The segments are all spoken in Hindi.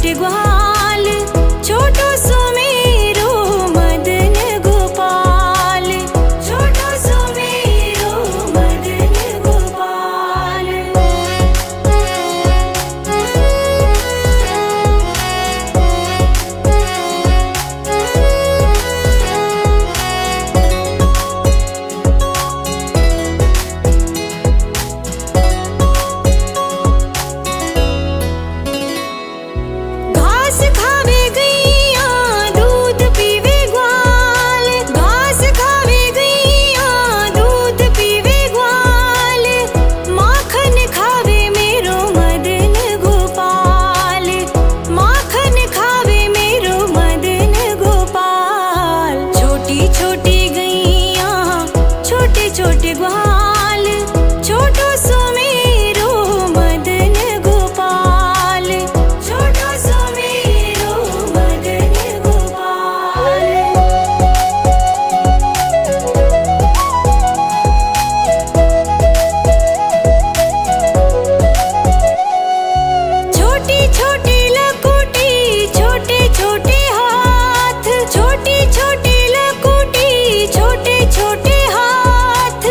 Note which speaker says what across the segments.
Speaker 1: छोटे ग्वाल, छोटो सुमेरो मदन गोपाल, छोटो सुमेरो मदन गोपाल। घास खावे गैया दूध पीवे ग्वाल, घास खावे गैया दूध पीवे ग्वाल, माखन खावे मेरो मदन गोपाल, माखन खावे मेरो मदन गोपाल। छोटी छोटी गैया छोटे छोटे ग्वाल, छोटो सुमेरो मदन गोपाल, छोटो सुमेरो मदन गोपाल। छोटी छोटी लकुटी छोटे छोटे हाथ, छोटी छोटी लकुटी छोटे छोटे हाथ,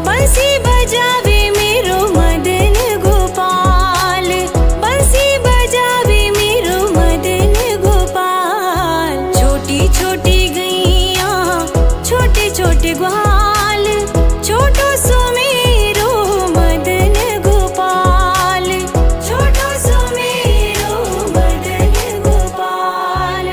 Speaker 1: बंसी बजावे मेरो मदन गोपाल, बंसी बजावे मेरो मदन गोपाल। छोटी छोटी गैया छोटे छोटे ग्वाल, छोटो सुमेरो मदन गोपाल, छोटो सुमेरो मदन गोपाल।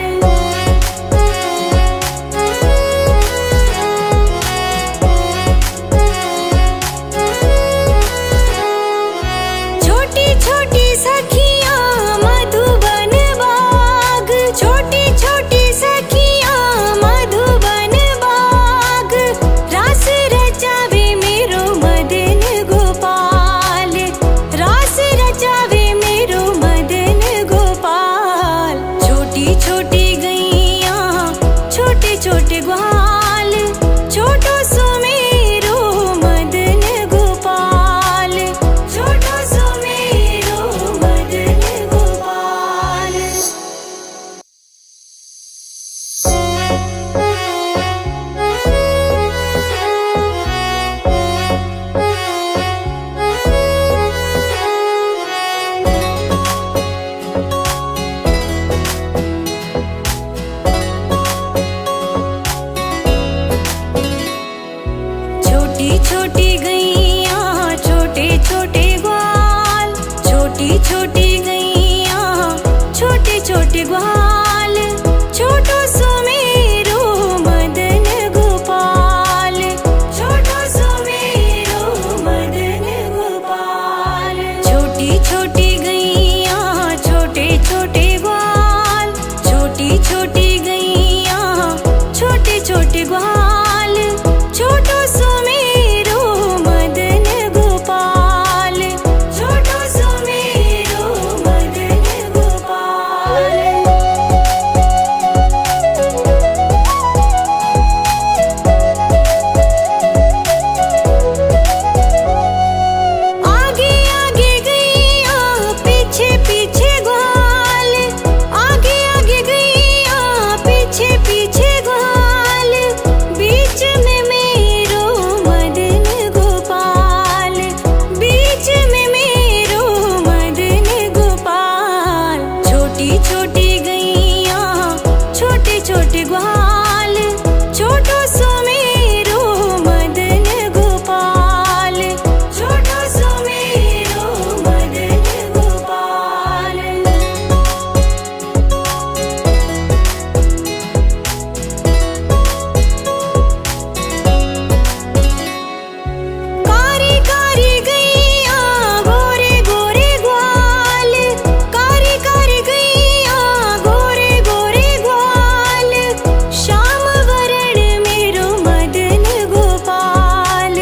Speaker 1: छोटी छोटी सखियां मधुबन बाग, छोटी छोटी सखियां मधुबन बाग, रास रचावे मेरो मदन गोपाल, रास रचावे मेरो मदन गोपाल। छोटी छोटी गैया छोटे छोटे ग्वाल, छोटो सुमेरो मदन गोपाल, छोटो सुमेरो मदन गोपाल। छोटी छोटी गैया छोटे छोटे ग्वाल, छोटी छोटी गैया छोटे छोटे ग्वाल, छोटो सुमेरो मदन गोपाल, छोटो सुमेरो मदन गोपाल। छोटी छोटी गैया छोटे छोटे ग्वाल, छोटी छोटी गैया छोटे छोटे ग्वाल, छोटो सुमेरो मदन गोपाल, छोटो सुमेरो मदन गोपाल। आगे आगे गैया पीछे पीछे ग्वाल, आगे आगे गैया पीछे पीछे ग्वाल, बीच में मेरो मदन गोपाल, बीच में मेरो मदन गोपाल। छोटी छोटी गैया छोटे छोटे ग्वाल, छोटो सुमेरो मदन गोपाल, छोटो सुमेरो मदन गोपाल। कारी कारी गैया गोरे गोरे ग्वाल, कारी कारी गैया गोरे गोरे ग्वाल, श्याम वरण मेरो मदन गोपाल,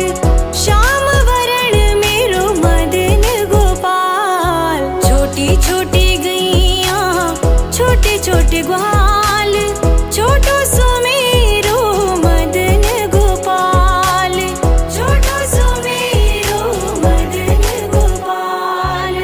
Speaker 1: श्याम वरण मेरो मदन गोपाल। छोटी छोटी गैया छोटे छोटे ग्वाल, छोटो सुमेरो मदन गोपाल, छोटो सुमेरो मदन गोपाल।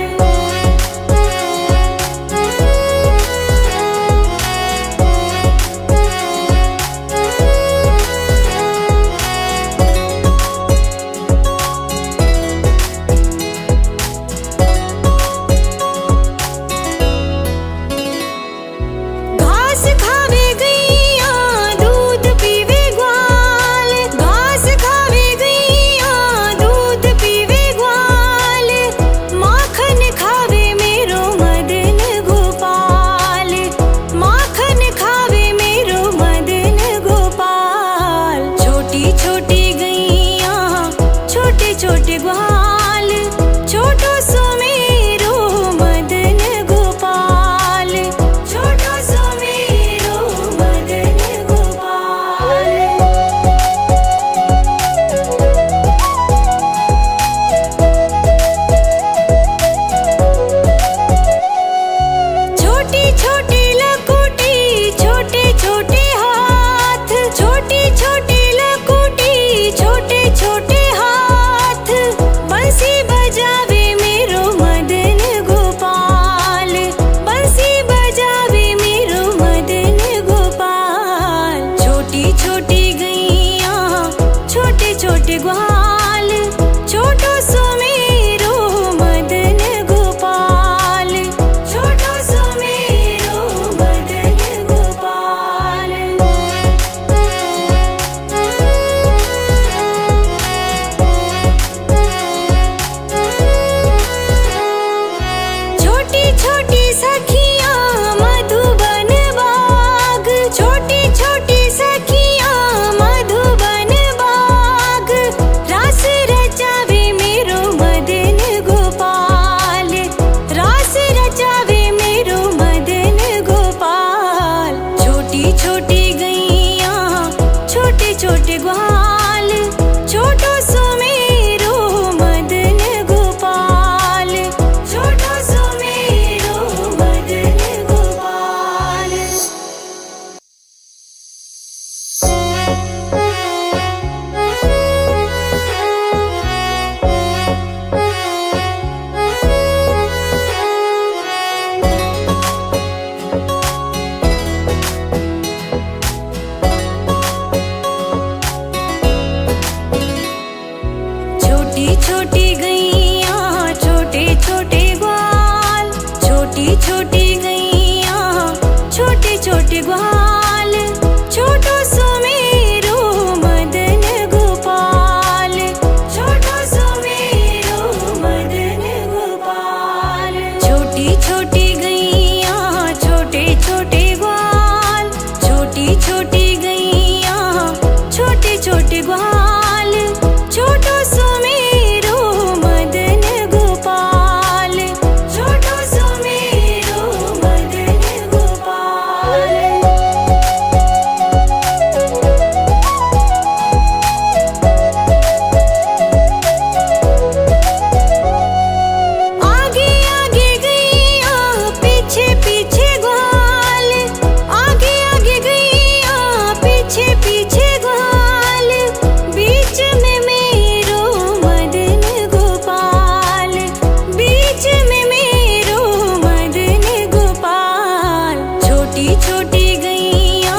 Speaker 1: छोटी छोटी गैया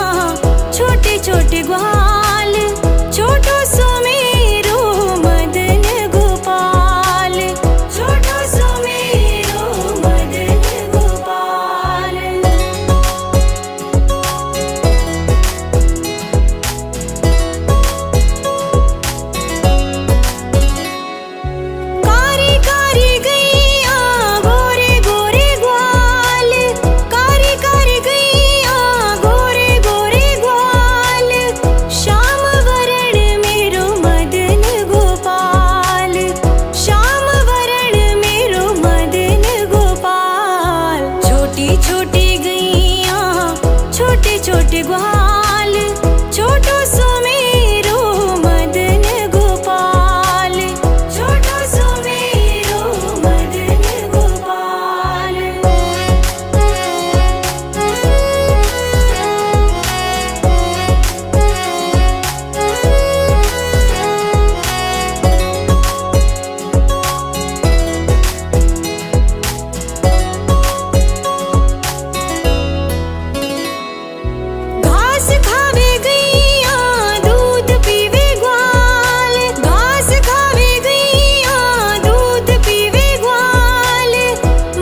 Speaker 1: छोटे छोटे ग्वाल, छोटो सुमेरो मदन गोपाल, छोटो सुमेरो मदन गोपाल। कारी कारी गैया गोरे गोरे ग्वाल, कारी कारी गैया गोरे गोरे ग्वाल, श्याम वरण मेरो मदन गोपाल, श्याम वरण मेरो मदन गोपाल। छोटी छोटी गैया छोटे छोटे ग्वाल, छोटो सुमेरो मदन गोपाल, छोटो सुमेरो मदन गोपाल। घास खावे गैया दूध पीवे ग्वाल, घास खावे गैया दूध पीवे ग्वाल,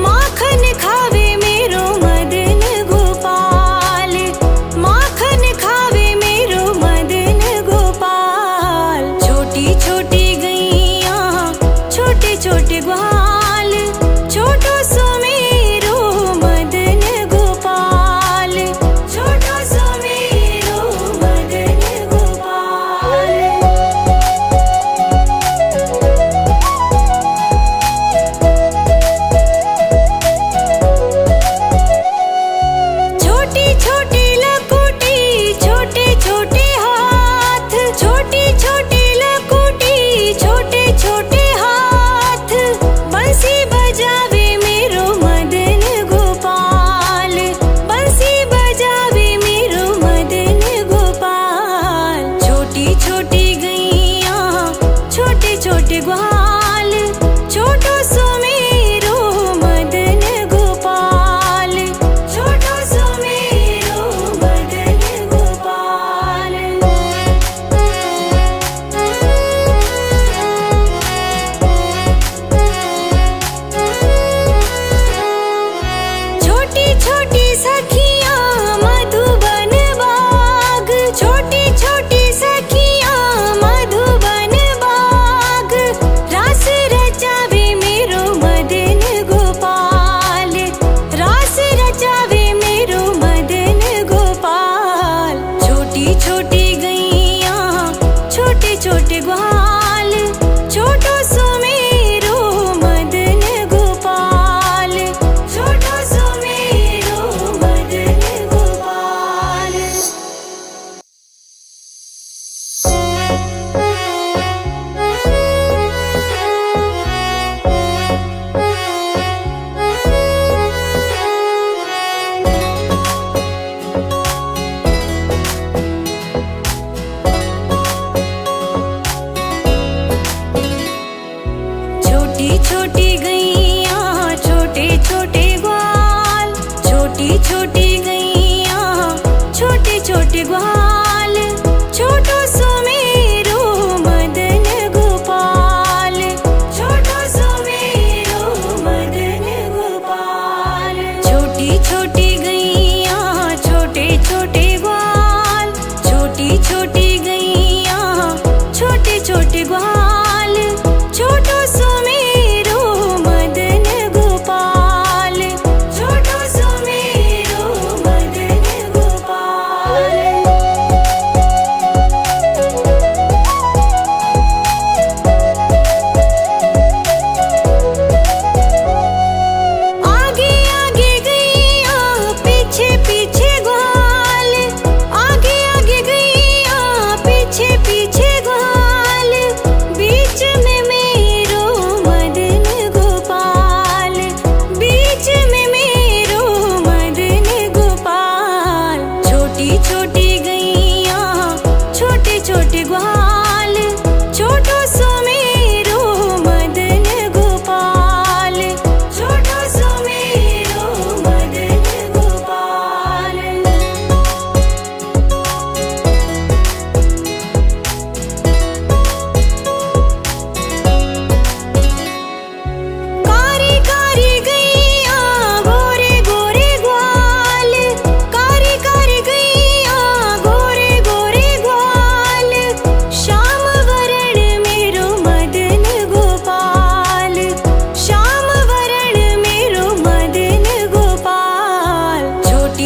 Speaker 1: माखन खावे मेरो मदन गोपाल, माखन खावे मेरो मदन गोपाल। छोटी छोटी गैया छोटे छोटे ग्वाल, छोटो सुमेरो मदन गोपाल, छोटो सुमेरो मदन गोपाल। छोटी छोटी लकुटी छोटे छोटे हाथ, छोटी छोटी लकुटी छोटे छोटे हाथ, बंसी बजावे मेरो मदन गोपाल, बंसी बजावे मेरो मदन गोपाल। छोटी छोटी गैया छोटे छोटे ग्वाल, छोटो सुमेरो मदन गोपाल, छोटो सुमेरो मदन गोपाल। छोटी छोटी सखियां मधुबन बाग, छोटी छोटी सखियां मधुबन बाग, रास रचावे मेरो मदन गोपाल, रास रचावे मेरो मदन गोपाल। छोटी छोटी गैया छोटे छोटे ग्वाल, छोटो सुमेरो मदन गोपाल, छोटो सुमेरो मदन गोपाल। छोटी छोटी गैया छोटे छोटे ग्वाल, छोटी छोटी गैया छोटे छोटे ग्वाल, छोटो सुमेरो मदन गोपाल, छोटो सुमेरो मदन गोपाल। छोटी छोटी गैया छोटे छोटे ग्वाल, छोटी छोटी गैया छोटे छोटे ग्वाल, छोटो सुमेरो मदन गोपाल, छोटो सुमेरो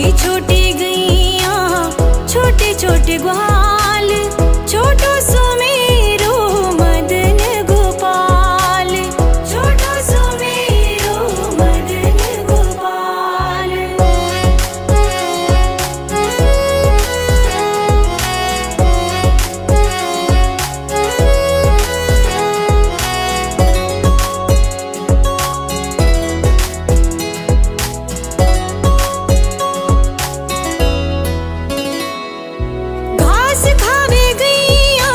Speaker 1: छोटी छोटी गैया छोटे छोटे ग्वाल, छोटो सुमेरो मदन गोपाल, छोटो सुमेरो मदन गोपाल। घास खावे गैया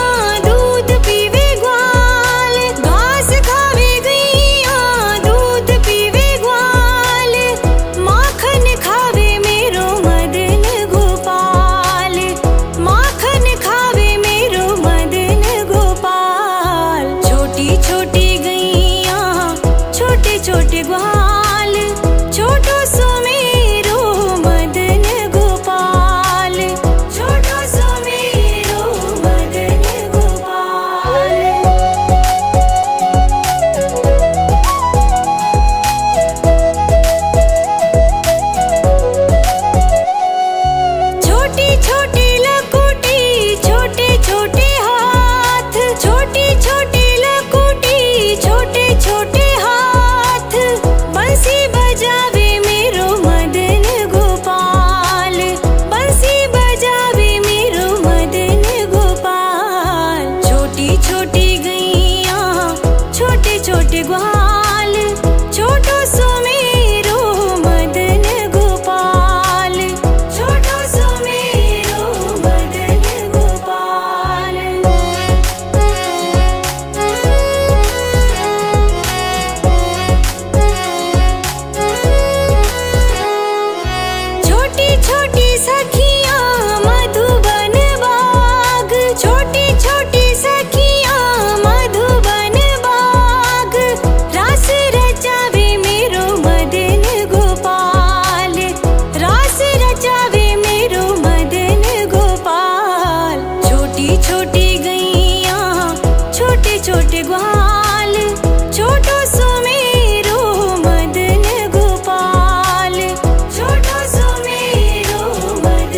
Speaker 1: दूध पीवे ग्वाल, घास खावे गैया दूध पीवे ग्वाल, माखन खावे मेरो मदन गोपाल, माखन खावे मेरो मदन गोपाल। छोटी छोटी गैया छोटे छोटे ग्वाल, छोटो सुमेरो मदन गोपाल, छोटो सुमेरो मदन गोपाल। छोटी छोटी लकुटी छोटे छोटे हाथ, छोटी छोटी लकुटी छोटे छोटे हाथ, बंसी बजावे मेरो मदन गोपाल, बंसी बजावे मेरो मदन गोपाल। छोटी छोटी गैया छोटे छोटे ग्वाल, छोटो सुमेरो मदन गोपाल, छोटो सुमेरो मदन गोपाल। छोटी छोटी सखियाँ मधुबन बाग, छोटी छोटी सखियाँ मधुबन बाग, रास रचावे मेरो मदन गोपाल, रास रचावे मेरो मदन गोपाल। छोटी छोटी गैया छोटे छोटे ग्वाल, छोटो सुमेरो मदन गोपाल, छोटो सुमेरो मदन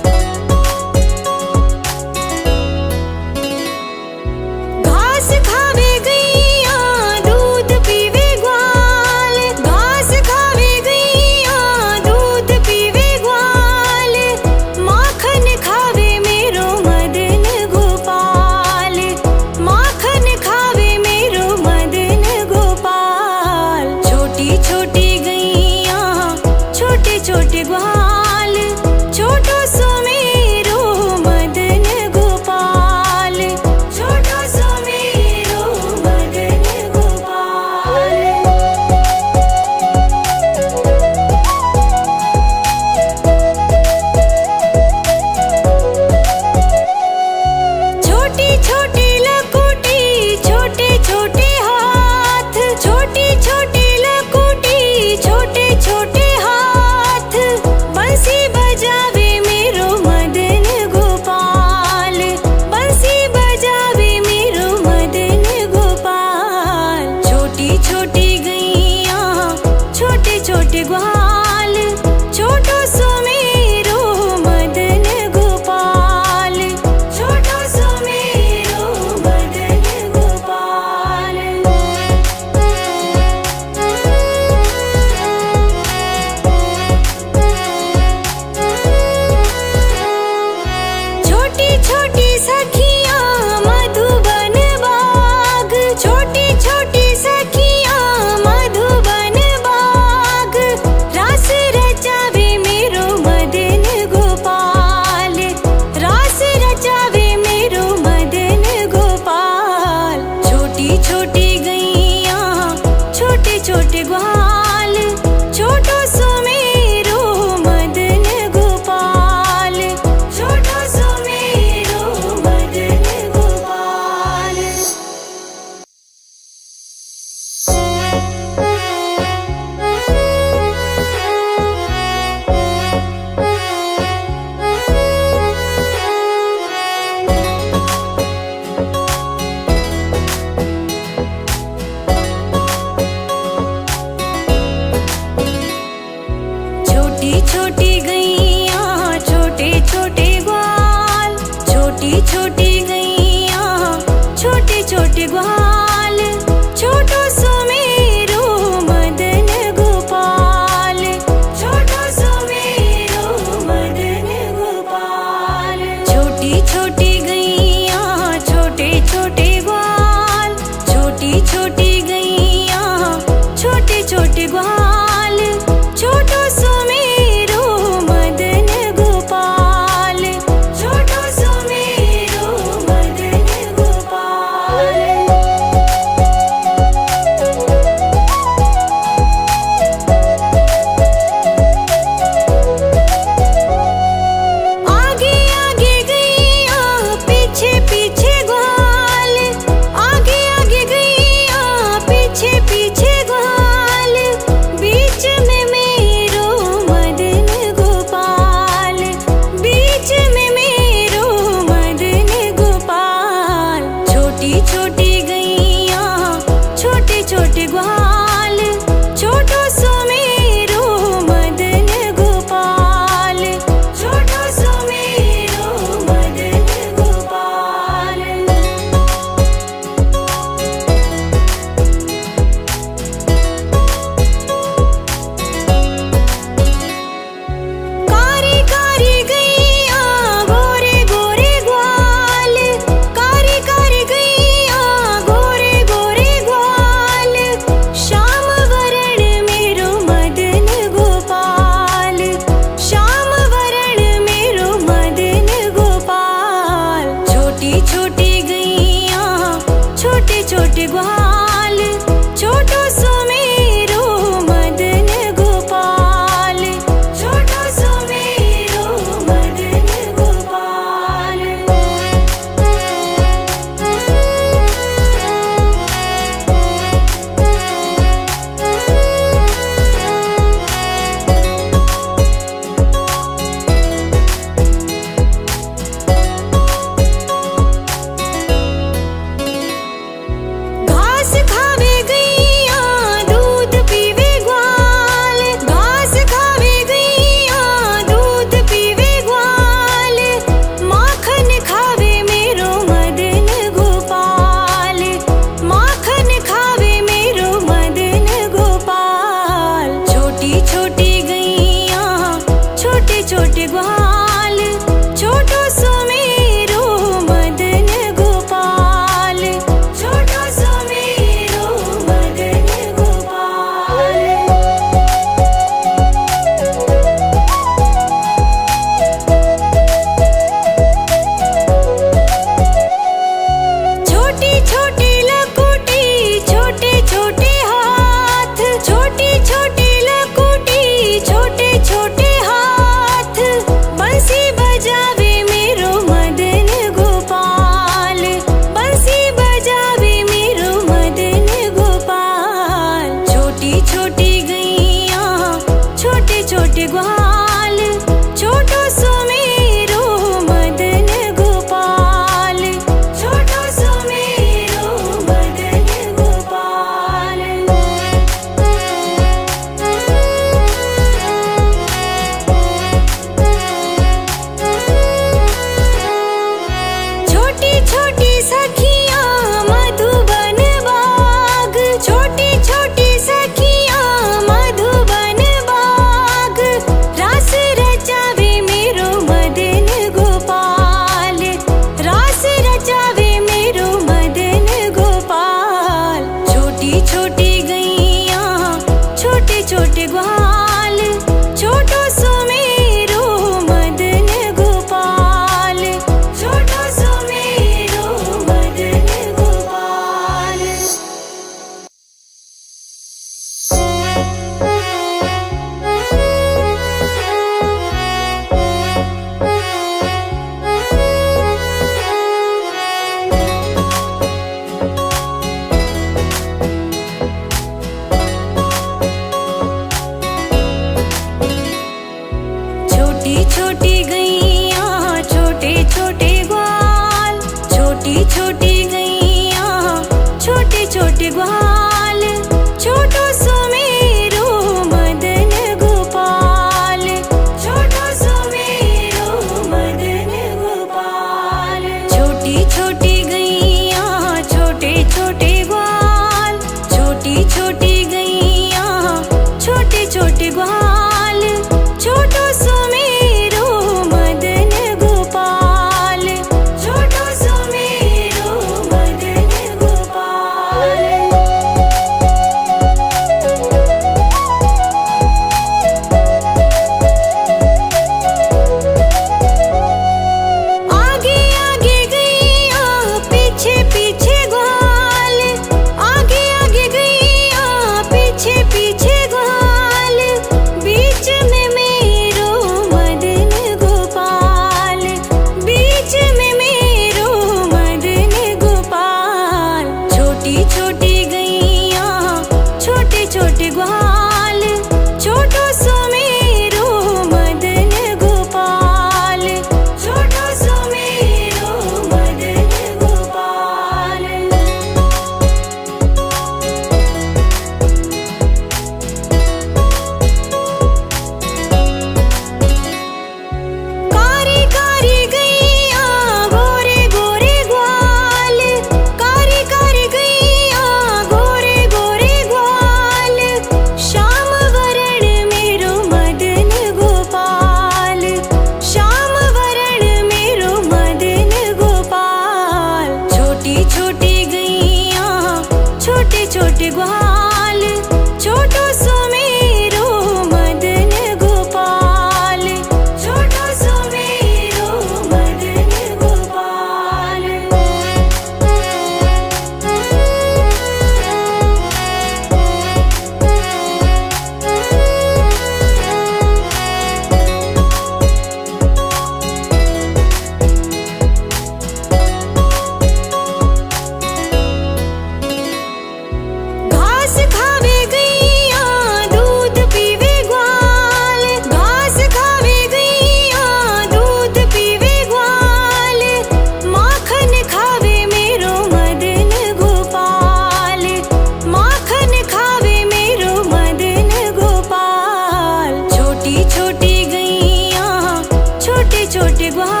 Speaker 1: गुहार